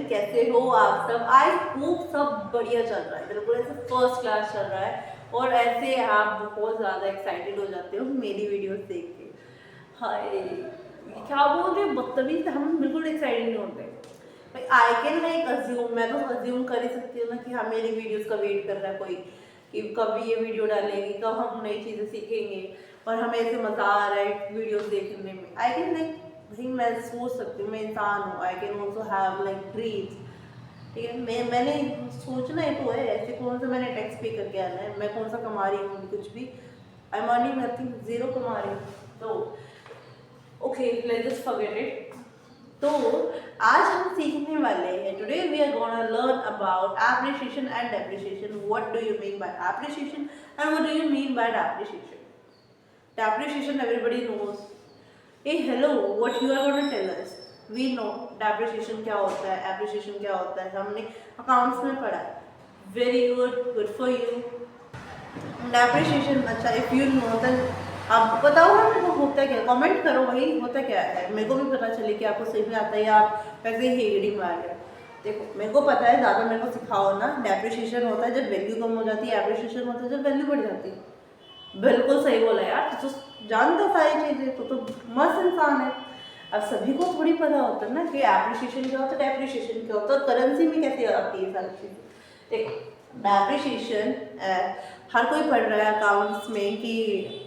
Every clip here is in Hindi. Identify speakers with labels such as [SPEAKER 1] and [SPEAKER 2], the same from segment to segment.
[SPEAKER 1] कैसे हो आप सब? आई होप सब बढ़िया चल रहा है, बिल्कुल ऐसे फर्स्ट क्लास चल रहा है। और ऐसे आप बहुत ज़्यादा एक्साइटेड हो जाते हो मेरी वीडियोस देख के। हाय क्या बोल रहे, बदतमीज, हम बिल्कुल एक्साइटेड नहीं होते भाई। आई कैन लाइक अज्यूम, मैं तो अज्यूम कर ही सकती हूँ ना कि हाँ मेरी वीडियोस का वेट कर रहा है कोई, कि कब ये वीडियो डालेगी, कब हम नई चीज़ें सीखेंगे और हमें ऐसे मज़ा आ रहा है वीडियोस देखने में। आई कैन लाइक भाई, मैं सोच सकती हूँ, मैं इंसान हूँ, I can also have like dreams. ठीक है, मैंने सोचना है तो है, ऐसे कौन सा मैंने टैक्स पे करके आना है, मैं कौन सा कमा रही हूँ कुछ भी। I am earning nothing, zero कमा रही हूँ। तो okay, let's just forget it. तो आज हम सीखने वाले हैं, today we are gonna learn about appreciation and depreciation. What do you mean by appreciation and what do you mean by depreciation? Depreciation everybody knows. Hey hello, what you are going to tell us? We know depreciation क्या होता है, appreciation क्या होता है, हमने अकाउंट्स में पढ़ा है। Very good, good for you. Depreciation, अच्छा, if you know then आप बताओ ना मेरे को होता क्या, कमेंट करो भाई होता क्या है, मेरे को भी पता चले कि आपको सही में आता है या आप वैसे ही हेडिंग मार रहे हो। देखो मेरे को पता है, ज़्यादा मेरे को सिखाओ ना। डेप्रिसिएशन होता है जब वैल्यू कम हो जाती है, एप्रिसिएशन होता है जब वैल्यू बढ़ जाती है। बिल्कुल सही बोला यार, तो जानता सारी चीजें, तो मस्त इंसान है। अब सभी को थोड़ी पता होता है ना कि एप्रिसिएशन क्या होता है, डेप्रिसिएशन क्या होता है, करेंसी में कैसे आती है सारी चीजें। देखो डेप्रिसिएशन हर कोई पढ़ रहा है अकाउंट्स में कि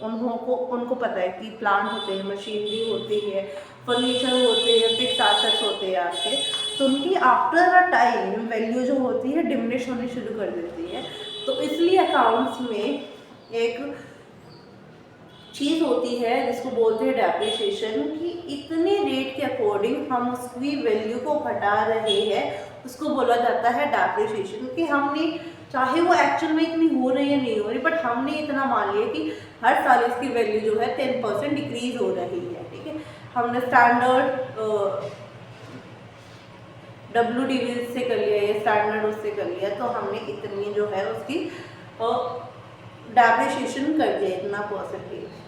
[SPEAKER 1] उनको पता है कि प्लांट होते हैं, मशीनरी होती है, फर्नीचर होते हैं, फिक्स एसेट्स होते हैं आपके, तो उनकी आफ्टर अ टाइम वैल्यू जो होती है डिमिनिश होनी शुरू कर देती है। तो इसलिए अकाउंट्स में एक चीज़ होती है जिसको बोलते हैं डेप्रिसिएशन, कि इतने रेट के अकॉर्डिंग हम उसकी वैल्यू को घटा रहे हैं, उसको बोला जाता है डेप्रिसिएशन। कि हमने, चाहे वो एक्चुअल में इतनी हो रही है नहीं हो रही, बट हमने इतना मान लिया कि हर साल इसकी वैल्यू जो है 10% डिक्रीज हो रही है। ठीक है, हमने स्टैंडर्ड WDV से कर लिया या स्टैंडर्ड उससे कर लिया, तो हमने इतनी जो है उसकी डेप्रिसिएशन कर दिया, इतना परसेंटेज।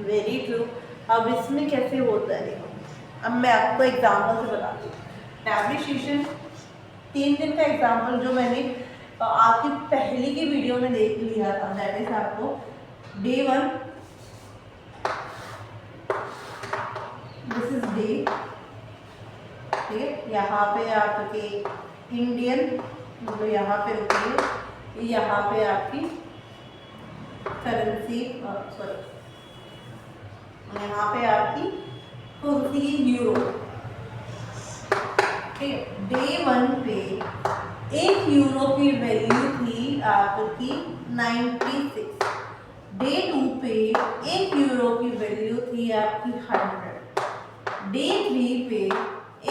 [SPEAKER 1] Very true. अब इसमें कैसे होता है देखो, अब मैं आपको एग्जांपल से बताती हूँ। डेप्रिसिएशन 3 दिन का एग्जांपल जो मैंने आपकी पहली की वीडियो में देख लिया था, दैट इज आपको डे 1, दिस इज डे। ठीक है, यहाँ पे आपके इंडियन, मतलब यहाँ पे रुकिए, यहाँ पे आपकी करेंसी, सॉरी, यहाँ पे आपकी कुर्सी यूरो। ठीक है, डे 1 पे 1 यूरो की वैल्यू थी आपकी 96। डे 2 पे 1 यूरो की वैल्यू थी आपकी 100। डे 3 पे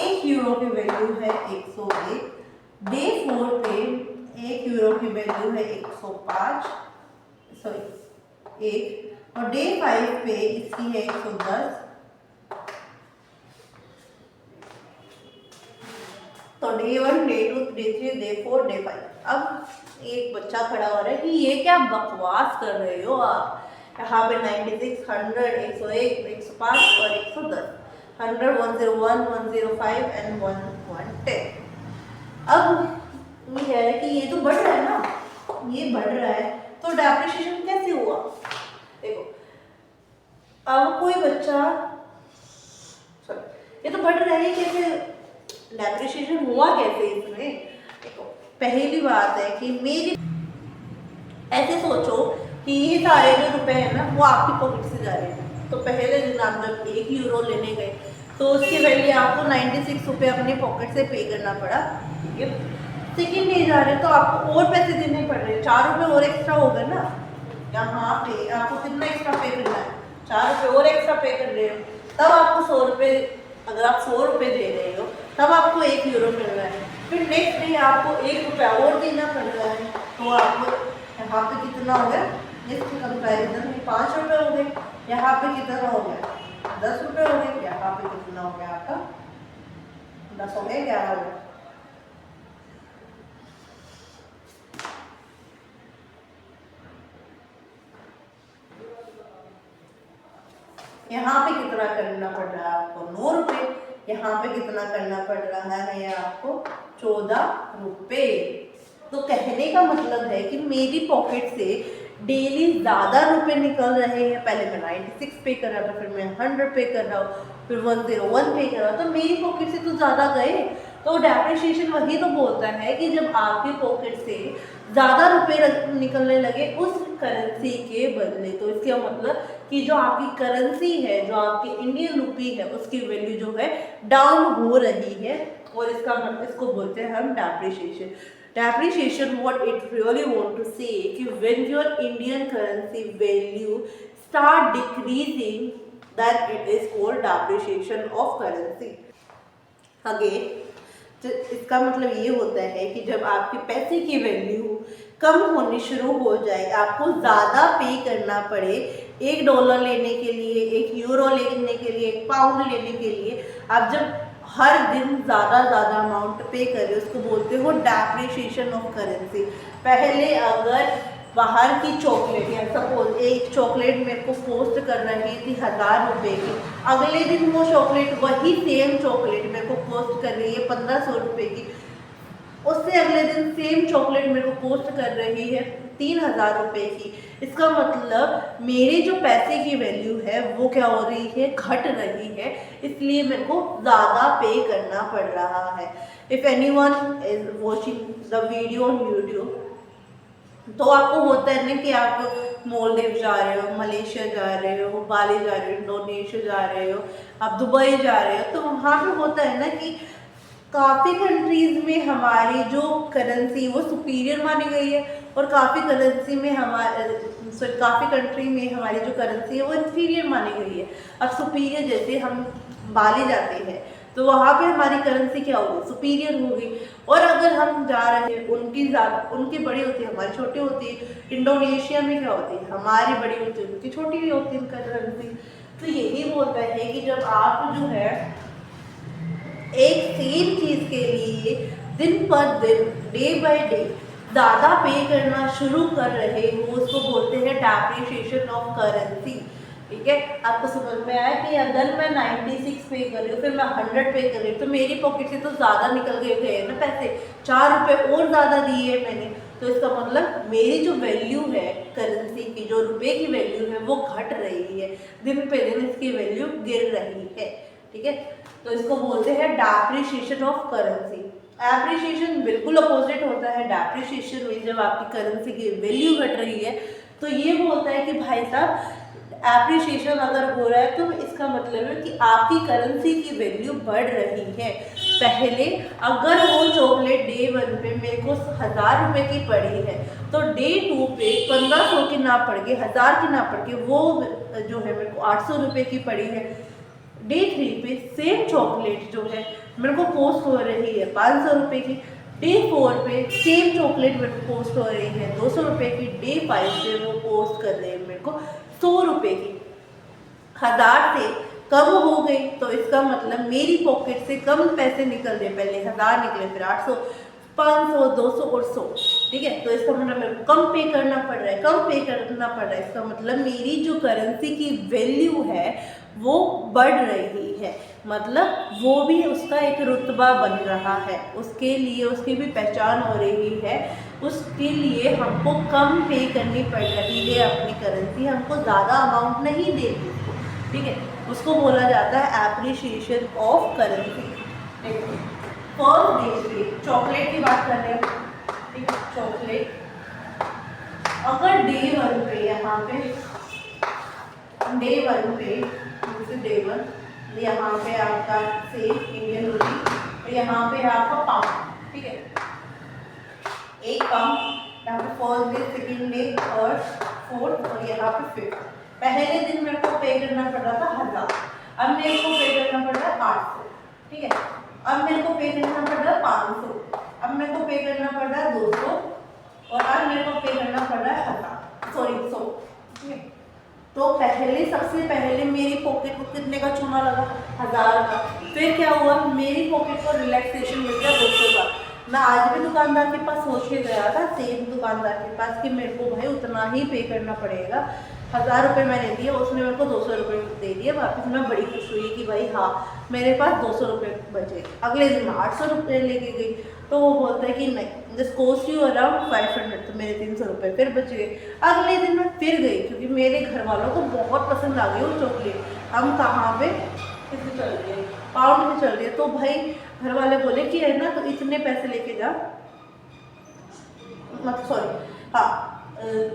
[SPEAKER 1] 1 यूरो की वैल्यू है 101। डे 4 पे 1 यूरो की वैल्यू है 105, सॉरी 1, और डे 5 पे इसकी है 110। तो day 1, day 2, day 3, day 4, day 5। अब एक बच्चा खड़ा हो रहा है कि ये क्या बकवास कर रहे हो आप, यहाँ पे 96, 100, 101, 105 और 110, 100, 101, 105 एंड 110। अब ये है कि ये तो बढ़ रहा है ना, ये बढ़ रहा है, तो डेप्रिसिएशन कैसे हुआ? देखो अब कोई बच्चा, सॉरी, ये तो बढ़ रहा है, कैसे डेप्रिसिएशन हुआ कैसे इसमें? देखो पहली बात है कि मेरी, ऐसे सोचो कि ये सारे जो रुपए हैं ना वो आपकी पॉकेट से जा रहे हैं। तो पहले दिन आप जब 1 यूरो लेने गए तो उसकी वैल्यू आपको 96 रुपये अपने पॉकेट से पे करना पड़ा। ठीक है, सेकेंड डे जा रहे हैं तो आपको और पैसे देने पड़ रहे हैं, 4 रुपये और एक्स्ट्रा हो गए ना। यहाँ पे आपको कितना एक्स्ट्रा पे करना है, 4 रुपये और एक्स्ट्रा पे कर रहे हो, तब आपको 100 रुपये, अगर आप 100 रुपये दे रहे हो तब आपको 1 यूरो मिल रहा है। फिर नेक्स्ट डे आपको 1 रुपया और देना पड़ रहा है, तो आपको यहाँ पे कितना हो गया, इसके कंपैरिजन में 5 रुपये हो गए। यहाँ पे कितना हो गया, 10 रुपये हो गए। यहाँ पे कितना हो गया आपका, 10 हो गया, 11 हो गया। यहाँ पे कितना करना पड़ रहा है आपको, 9 रुपये। यहाँ पे कितना करना पड़ रहा है आपको 14 रुपये। तो कहने का मतलब है कि मेरी पॉकेट से डेली ज़्यादा रुपए निकल रहे हैं। पहले मैं 96 पे कर रहा था, फिर मैं 100 पे कर रहा हूँ, फिर 101 पे कर रहा हूँ, तो मेरी पॉकेट से तो ज़्यादा गए। तो डेप्रिसिएशन वही तो बोलता है कि जब आपकी पॉकेट से ज़्यादा रुपए निकलने लगे उस करेंसी के बदले। तो इसका मतलब कि जो आपकी करेंसी है, जो आपकी इंडियन रुपी है, उसकी वैल्यू जो है डाउन हो रही है, और इसको बोलते हैं हम depreciation. Depreciation, what it really want to say कि when your Indian currency value start decreasing, then it is called depreciation of currency. Again, तो इसका मतलब ये होता है कि जब आपके पैसे की वैल्यू कम होनी शुरू हो जाए, आपको ज़्यादा पे करना पड़े, $1 लेने के लिए, €1 लेने के लिए, £1 लेने के लिए, आप जब हर दिन ज़्यादा अमाउंट पे करे, उसको बोलते हो डेप्रिसिएशन ऑफ करेंसी। पहले अगर बाहर की चॉकलेट, या सपोज एक चॉकलेट मेरे को पोस्ट कर रही थी 1000 रुपये की, अगले दिन वो चॉकलेट, वही सेम चॉकलेट मेरे को पोस्ट कर रही है 1500 रुपये की, उससे अगले दिन सेम चॉकलेट मेरे को पोस्ट कर रही है 3000 रुपये की। इसका मतलब मेरे जो पैसे की वैल्यू है वो क्या हो रही है, घट रही है, इसलिए मेरे को ज़्यादा पे करना पड़ रहा है। If anyone is watching the video on YouTube, तो आपको होता है ना कि आप मालदीव जा रहे हो, मलेशिया जा रहे हो, बाली जा रहे हो, इंडोनेशिया जा रहे हो, आप दुबई जा रहे हो, तो वहाँ पे होता है ना कि काफ़ी कंट्रीज़ में हमारी जो करेंसी वो सुपीरियर मानी गई है, और काफ़ी कंट्री में हमारी जो करेंसी है वो इन्फीरियर मानी गई है। अब सुपीरियर, जैसे हम बाली जाते हैं तो वहाँ पे हमारी करेंसी क्या होगी, सुपीरियर होगी, और अगर हम जा रहे हैं उनकी बड़ी होती है, हमारी छोटी होती है। इंडोनेशिया में क्या होती है, हमारी बड़ी होती है, उनकी छोटी भी होती है उनका करेंसी। तो यही बोलता है कि जब आप जो है एक सेम चीज़ के लिए दिन पर दिन, डे बाय डे ज़्यादा पे करना शुरू कर रहे हो, उसको बोलते हैं डेप्रिसिएशन ऑफ करेंसी। ठीक है, आपको समझ में आया कि अगर मैं 96 पे कर रही हूँ, फिर मैं 100 पे कर रही हूँ, तो मेरी पॉकेट से तो ज़्यादा निकल गए ना पैसे, 4 रुपये और ज़्यादा दिए हैं मैंने। तो इसका मतलब मेरी जो वैल्यू है करेंसी की, जो रुपए की वैल्यू है वो घट रही है, दिन पे दिन इसकी वैल्यू गिर रही है। ठीक है, तो इसको बोलते हैं डेप्रिसिएशन ऑफ करेंसी। एप्रिसिएशन बिल्कुल अपोजिट होता है। डेप्रिसिएशन में जब आपकी करेंसी की वैल्यू घट रही है, तो ये बोलता है कि भाई साहब एप्रिसिएशन अगर हो रहा है तो इसका मतलब है कि आपकी करेंसी की वैल्यू बढ़ रही है। पहले अगर वो चॉकलेट डे 1 पे मेरे को 1000 रुपये की पड़ी है, तो डे 2 पे 1500 की ना पड़ के, 1000 की ना पड़ के, वो जो है मेरे को 800 रुपये की पड़ी है। डे 3 पे सेम चॉकलेट जो है मेरे को पोस्ट हो रही है 500 रुपये की। डे 4 पे सेम चॉकलेट मेरे को पोस्ट हो रही है 200 रुपये की। डे 5 पे वो पोस्ट कर रहे हैं मेरे को 100 रुपये की। 1000 से कम हो गई, तो इसका मतलब मेरी पॉकेट से कम पैसे निकल रहे। पहले 1000 निकले, फिर 800, 500, 200 और 100। ठीक है, तो इसका मतलब मेरे को कम पे करना पड़ रहा है, कम पे करना पड़ रहा है। इसका मतलब मेरी जो करेंसी की वैल्यू है वो बढ़ रही है, मतलब वो भी उसका एक रुतबा बन रहा है, उसके लिए उसकी भी पहचान हो रही है। उसके लिए हमको कम पे करनी पड़ रही है अपनी करेंसी, हमको ज़्यादा अमाउंट नहीं देगी। ठीक है, उसको बोला जाता है एप्रिसिएशन ऑफ करेंसी। फर्स्ट देखिए, चॉकलेट की बात कर रहे हैं। ठीक है, चॉकलेट अगर डे 1 पे, यहाँ पे डे 1 पे, डे 1 यहाँ पे आपका सेम इंडियन रुपी, और यहाँ पे आपका पाउंड। ठीक है, एक पाउंड यहाँ पे first day, second day, third, fourth, और यहाँ पे फिफ्थ। पहले दिन मेरे को पे करना पड़ रहा था 1000, अब मेरे को पे करना पड़ रहा है 800। ठीक है, अब मेरे को पे करना पड़ रहा है 500, अब मेरे को पे करना पड़ रहा है 200, और अब मेरे को पे करना पड़ रहा है 100। ठीक है, तो पहले, सबसे पहले मेरी पॉकेट को कितने का चूना लगा, 1000 का। फिर क्या हुआ, मेरी पॉकेट को रिलैक्सेशन मिल गया 200 का। मैं आज भी दुकानदार के पास सोच के गया था, सेम दुकानदार के पास, कि मेरे को भाई उतना ही पे करना पड़ेगा। 1000 रुपये मैंने दिए, उसने मेरे को 200 रुपये दे दिए वापस। मैं बड़ी खुश हुई कि भाई हाँ मेरे पास 200 रुपये बचे। अगले दिन मैं 800 रुपये लेके गई, तो वो बोलता है कि नहीं दिस कॉस्ट यू अराउंड 500, तो मेरे 300 रुपये फिर बच गए। अगले दिन मैं फिर गई क्योंकि मेरे घर वालों को बहुत पसंद आ गई वो चॉकलेट। हम कहाँ पे किससे चल रही है, पाउंड से चल रही है। तो भाई घर वाले बोले कि है ना तो इतने पैसे लेके जा, मतलब सॉरी हाँ,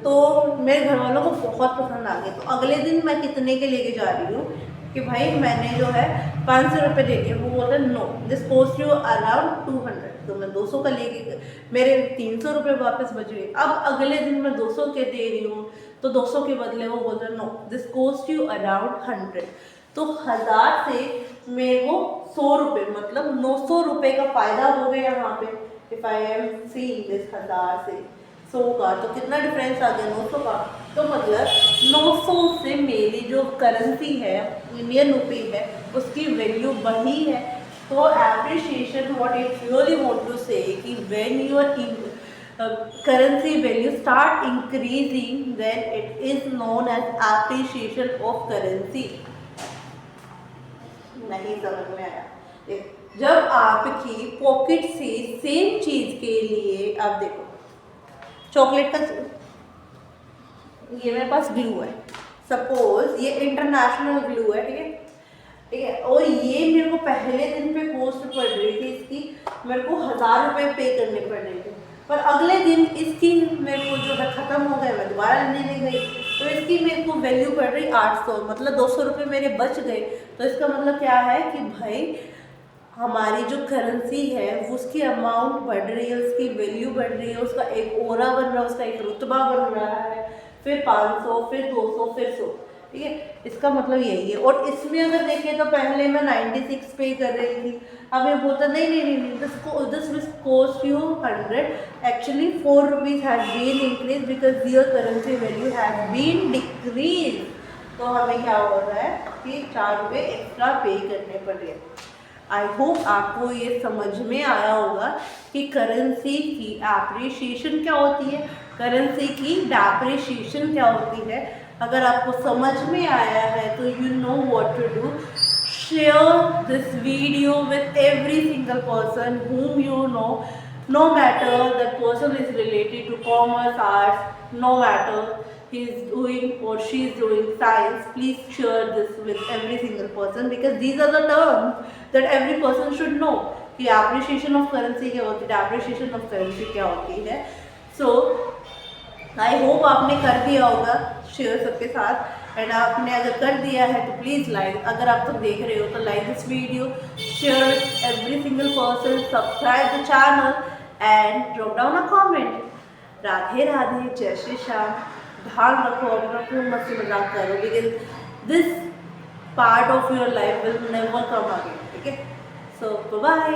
[SPEAKER 1] तो मेरे घर वालों को बहुत पसंद आ गए। तो अगले दिन मैं कितने के लेके जा रही हूँ कि भाई मैंने जो है 500 रुपये दे दिए। वो बोलते no this cost you around 200, तो मैं 200 का लेके मेरे 300 रुपये वापस बच गए। अब अगले दिन मैं 200 के दे रही हूँ, तो 200 के बदले वो बोलते no this cost you around 100। तो 1000 से मेरे को 100 रुपये मतलब 900 रुपये का फ़ायदा हो गया यहाँ पे। If I am see this 1000 से 100 का, तो कितना डिफरेंस आ गया 900 का। तो मतलब 900 से मेरी जो करेंसी है इंडियन रुपी है उसकी वैल्यू बढ़ी है। तो appreciation what it really want to say कि when your currency value start increasing then it is known as appreciation of currency। नहीं समझ में आया। जब आपकी पॉकेट से सेम चीज के लिए, आप देखो चॉकलेट का, ये मेरे पास ग्लू है, सपोज ये इंटरनेशनल ग्लू है, ठीक है ठीक है, और ये मेरे को पहले दिन पे कॉस्ट पड़ रही थी इसकी, मेरे को 1000 रुपये पे करने पड़ रहे थे। पर अगले दिन इसकी मेरे को जो है ख़त्म हो गया, मैं दोबारा लेने गई तो इसकी मेरे को वैल्यू पड़ रही 800, मतलब 200 रुपये मेरे बच गए। तो इसका मतलब क्या है कि भाई हमारी जो करेंसी है उसकी अमाउंट बढ़ रही है, उसकी वैल्यू बढ़ रही है, उसका एक ओरा बन रहा है, उसका एक रुतबा बन रहा है, फिर 500 फिर 200 फिर 100, ठीक है। इसका मतलब यही है। और इसमें अगर देखें तो पहले मैं 96 पे कर रही थी, अब ये बोलता नहीं नहीं नहीं नहीं this will cost you 100, actually 4 rupees has been increase because your currency value has been decrease. तो हमें क्या हो रहा है कि 4 रुपये एक्स्ट्रा पे करने पड़ रहे हैं। आई होप आपको ये समझ में आया होगा कि करेंसी की एप्रिशिएशन क्या होती है, करेंसी की डेप्रिशिएशन क्या होती है। अगर आपको समझ में आया है तो you know what to do, share this video with every single person whom you know, no matter that person is related to commerce, arts, no matter he is doing or she is doing science, please share this with every single person because these are the terms that every person should know कि appreciation of currency क्या होती है, depreciation of currency क्या होती है। So आई होप आपने कर दिया होगा शेयर सबके साथ, एंड आपने अगर कर दिया है तो प्लीज़ लाइक, अगर आप तो देख रहे हो तो like this video, share with every single person, subscribe the channel and drop down a comment. Radhe Radhe, जय श्री श्याम, ध्यान रखो अपना, खूब मस्ती मजाक करो because this part of your life will never come again, ठीक है। सो बाय।